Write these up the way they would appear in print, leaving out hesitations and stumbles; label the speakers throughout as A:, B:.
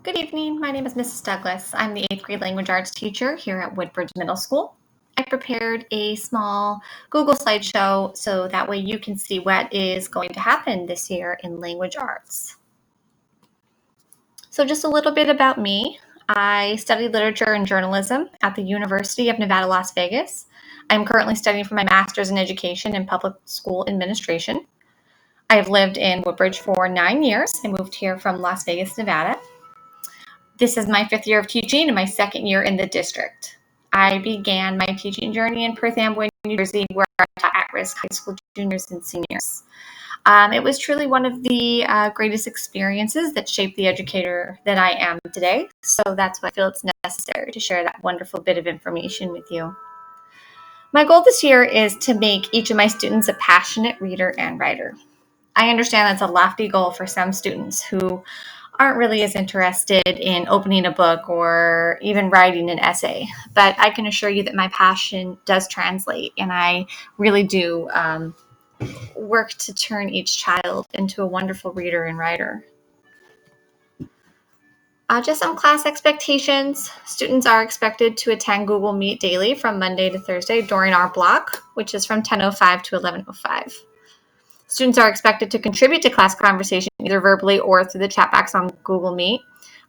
A: Good evening. My name is Mrs. Douglas. I'm the 8th grade language arts teacher here at Woodbridge Middle School. I prepared a small Google slideshow so that way you can see what is going to happen this year in language arts. So just a little bit about me. I studied literature and journalism at the University of Nevada, Las Vegas. I'm currently studying for my master's in education and public school administration. I have lived in Woodbridge for 9 years. I moved here from Las Vegas, Nevada. This is my 5th year of teaching and my 2nd year in the district. I began my teaching journey in Perth Amboy, New Jersey, where I taught at-risk high school juniors and seniors. It was truly one of the greatest experiences that shaped the educator that I am today. So that's why I feel it's necessary to share that wonderful bit of information with you. My goal this year is to make each of my students a passionate reader and writer. I understand that's a lofty goal for some students who aren't really as interested in opening a book or even writing an essay. But I can assure you that my passion does translate, and I really do work to turn each child into a wonderful reader and writer. Just some class expectations. Students are expected to attend Google Meet daily from Monday to Thursday during our block, which is from 10:05 to 11:05. Students are expected to contribute to class conversation either verbally or through the chat box on Google Meet.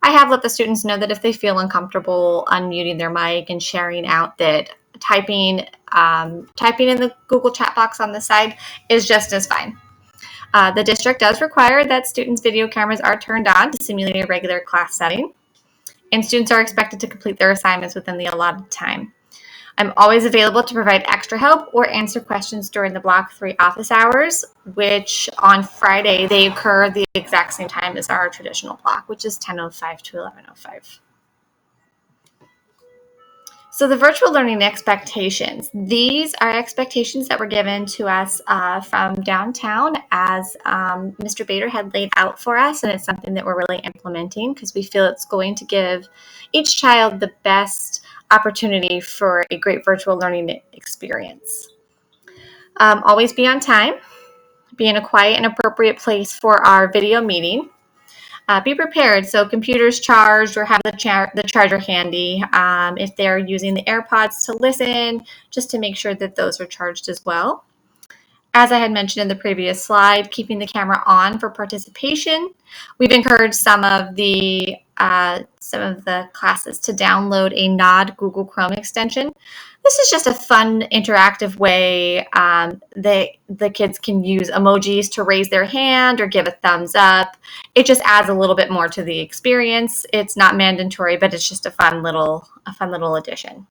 A: I have let the students know that if they feel uncomfortable unmuting their mic and sharing out, that typing in the Google chat box on the side is just as fine. The district does require that students' video cameras are turned on to simulate a regular class setting, and students are expected to complete their assignments within the allotted time. I'm always available to provide extra help or answer questions during the Block 3 office hours, which on Friday, they occur the exact same time as our traditional block, which is 10:05 to 11:05. So the virtual learning expectations. These are expectations that were given to us from downtown as Mr. Bader had laid out for us, and it's something that we're really implementing because we feel it's going to give each child the best opportunity for a great virtual learning experience. Always be on time. Be in a quiet and appropriate place for our video meeting. Be prepared. So computers charged or have the charger handy. If they're using the AirPods to listen, just to make sure that those are charged as well. As I had mentioned in the previous slide, keeping the camera on for participation. We've encouraged some of the classes to download a Nod Google Chrome extension. This is just a fun, interactive way the kids can use emojis to raise their hand or give a thumbs up. It just adds a little bit more to the experience. It's not mandatory, but it's just a fun little addition.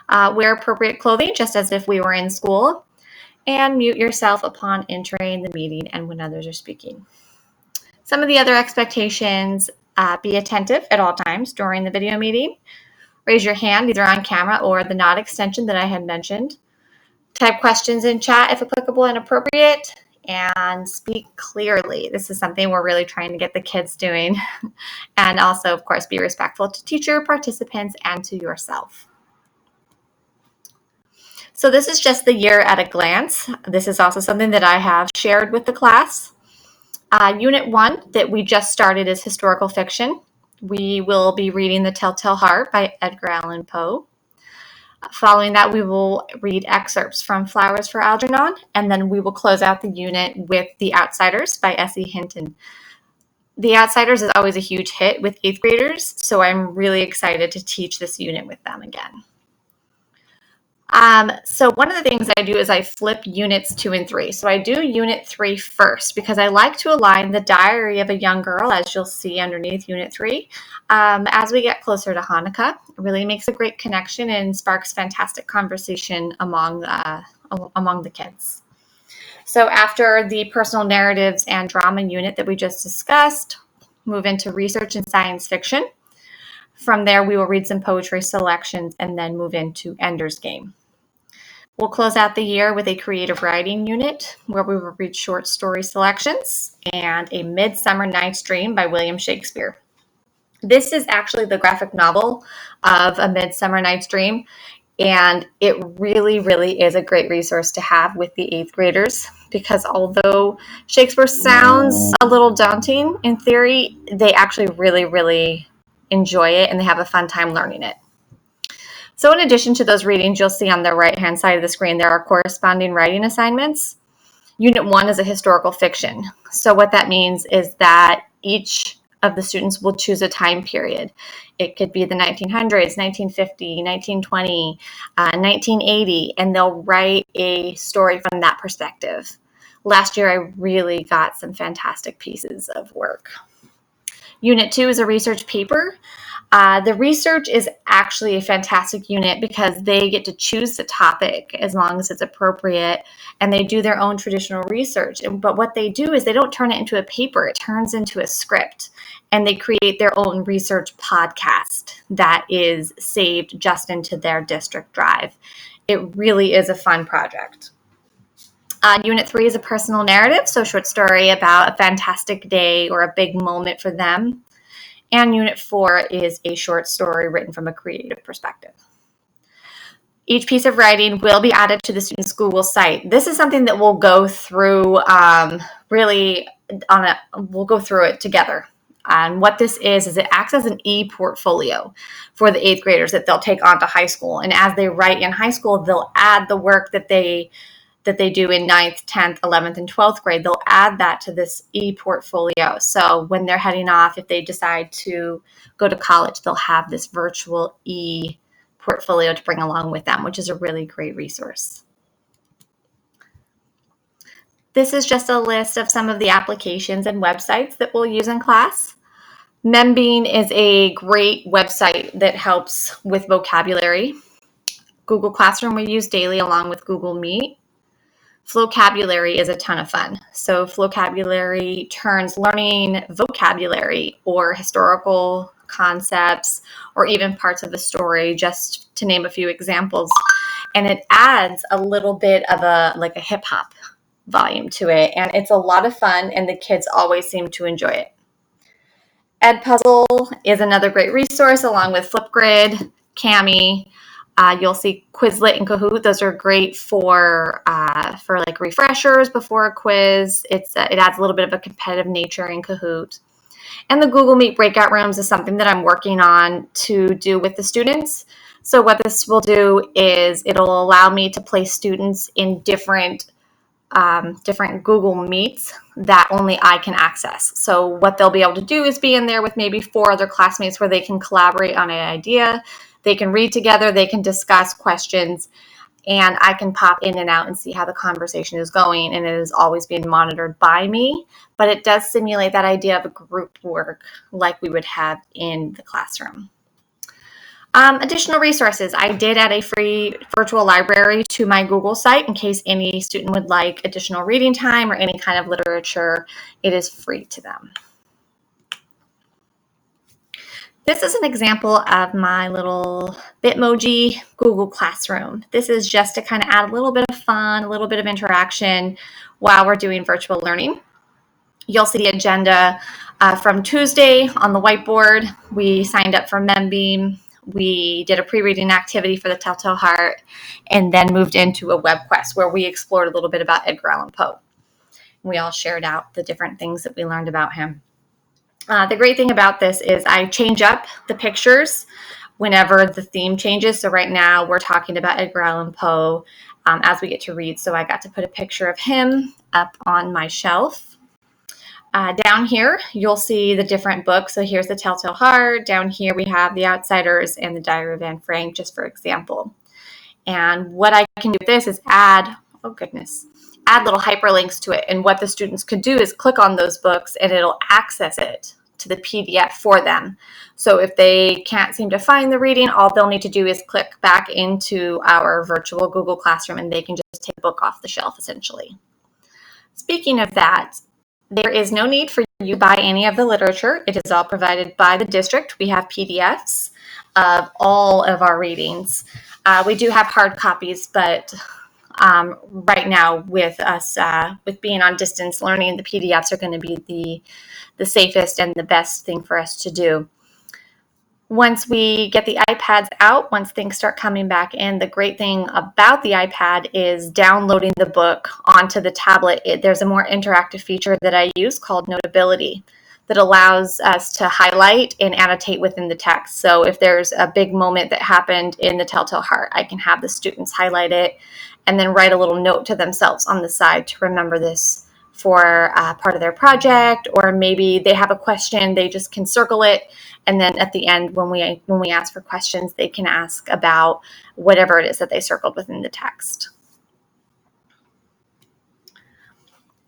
A: Wear appropriate clothing, just as if we were in school. And mute yourself upon entering the meeting and when others are speaking. Some of the other expectations, be attentive at all times during the video meeting. Raise your hand either on camera or the Nod extension that I had mentioned. Type questions in chat if applicable and appropriate, and speak clearly. This is something we're really trying to get the kids doing. And also, of course, be respectful to teacher, participants, and to yourself. So this is just the year at a glance. This is also something that I have shared with the class. Unit 1 that we just started is historical fiction. We will be reading The Telltale Heart by Edgar Allan Poe. Following that, we will read excerpts from Flowers for Algernon, and then we will close out the unit with The Outsiders by S.E. Hinton. The Outsiders is always a huge hit with 8th graders, so I'm really excited to teach this unit with them again. So one of the things I do is I flip units 2 and 3. So I do unit 3 first because I like to align the diary of a young girl, as you'll see underneath unit 3. As we get closer to Hanukkah, it really makes a great connection and sparks fantastic conversation among the kids. So after the personal narratives and drama unit that we just discussed, move into research and science fiction. From there, we will read some poetry selections and then move into Ender's Game. We'll close out the year with a creative writing unit where we will read short story selections and A Midsummer Night's Dream by William Shakespeare. This is actually the graphic novel of A Midsummer Night's Dream. And it really, really is a great resource to have with the 8th graders, because although Shakespeare sounds a little daunting in theory, they actually really, really enjoy it and they have a fun time learning it. So in addition to those readings, you'll see on the right-hand side of the screen, there are corresponding writing assignments. Unit 1 is a historical fiction. So what that means is that each of the students will choose a time period. It could be the 1900s, 1950, 1920, 1980, and they'll write a story from that perspective. Last year, I really got some fantastic pieces of work. Unit 2 is a research paper. The research is actually a fantastic unit because they get to choose the topic as long as it's appropriate, and they do their own traditional research. But what they do is they don't turn it into a paper, it turns into a script, and they create their own research podcast that is saved just into their district drive. It really is a fun project. Unit 3 is a personal narrative, so a short story about a fantastic day or a big moment for them. And Unit 4 is a short story written from a creative perspective. Each piece of writing will be added to the student's Google site. This is something that we'll go through we'll go through it together. And what this is it acts as an e-portfolio for the 8th graders that they'll take on to high school. And as they write in high school, they'll add the work that they do in 9th, 10th, 11th, and 12th grade. They'll add that to this e-portfolio. So when they're heading off, if they decide to go to college, they'll have this virtual e-portfolio to bring along with them, which is a really great resource. This is just a list of some of the applications and websites that we'll use in class. Membean is a great website that helps with vocabulary. Google Classroom we use daily along with Google Meet. Flocabulary is a ton of fun. So Flocabulary turns learning vocabulary or historical concepts or even parts of the story, just to name a few examples. And it adds a little bit of a hip hop volume to it. And it's a lot of fun and the kids always seem to enjoy it. Edpuzzle is another great resource along with Flipgrid, Kami. You'll see Quizlet and Kahoot. Those are great for like refreshers before a quiz. It adds a little bit of a competitive nature in Kahoot. And the Google Meet breakout rooms is something that I'm working on to do with the students. So what this will do is it'll allow me to place students in different Google Meets that only I can access. So what they'll be able to do is be in there with maybe 4 other classmates where they can collaborate on an idea. They can read together, they can discuss questions, and I can pop in and out and see how the conversation is going, and it is always being monitored by me, but it does simulate that idea of a group work like we would have in the classroom. Additional resources. I did add a free virtual library to my Google site in case any student would like additional reading time or any kind of literature. It is free to them. This is an example of my little Bitmoji Google Classroom. This is just to kind of add a little bit of fun, a little bit of interaction while we're doing virtual learning. You'll see the agenda from Tuesday on the whiteboard. We signed up for Membean. We did a pre-reading activity for the Telltale Heart and then moved into a web quest where we explored a little bit about Edgar Allan Poe. We all shared out the different things that we learned about him. The great thing about this is I change up the pictures whenever the theme changes. So right now we're talking about Edgar Allan Poe as we get to read. So I got to put a picture of him up on my shelf. Down here, you'll see the different books. So here's the Telltale Heart. Down here, we have The Outsiders and the Diary of Anne Frank, just for example. And what I can do with this is add little hyperlinks to it. And what the students could do is click on those books and it'll access it to the PDF for them. So if they can't seem to find the reading, all they'll need to do is click back into our virtual Google Classroom and they can just take the book off the shelf, essentially. Speaking of that, there is no need for you to buy any of the literature. It is all provided by the district. We have PDFs of all of our readings. We do have hard copies, but right now with us, with being on distance learning, the PDFs are going to be the safest and the best thing for us to do. once we get the iPads out, once things start coming back in, the great thing about the iPad is downloading the book onto the tablet. There's a more interactive feature that I use called Notability that allows us to highlight and annotate within the text. So if there's a big moment that happened in the Telltale Heart, I can have the students highlight it and then write a little note to themselves on the side to remember this for part of their project, or maybe they have a question, they just can circle it, and then at the end when we ask for questions, they can ask about whatever it is that they circled within the text.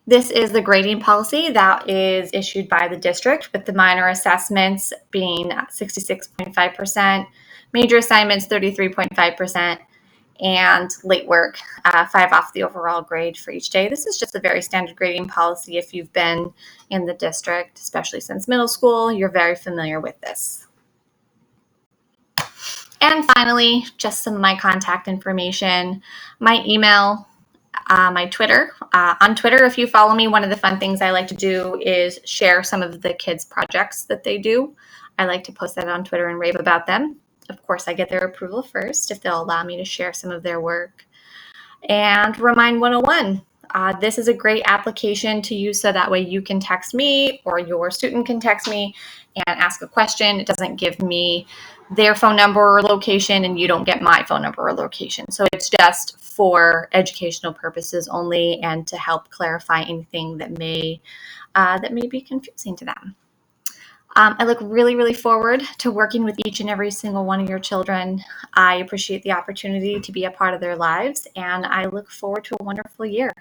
A: This is the grading policy that is issued by the district, with the minor assessments being 66.5%, major assignments 33.5%, and late work 5 off the overall grade for each day. This is just a very standard grading policy. If you've been in the district, especially since middle school, you're very familiar with this. And finally, just some of my contact information, my email, my Twitter. On Twitter, if you follow me, one of the fun things I like to do is share some of the kids' projects that they do. I like to post that on Twitter and rave about them. Of course, I get their approval first if they'll allow me to share some of their work. And Remind 101. This is a great application to use so that way you can text me or your student can text me and ask a question. It doesn't give me their phone number or location, and you don't get my phone number or location. So it's just for educational purposes only and to help clarify anything that may be confusing to them. I look really, really forward to working with each and every single one of your children. I appreciate the opportunity to be a part of their lives, and I look forward to a wonderful year.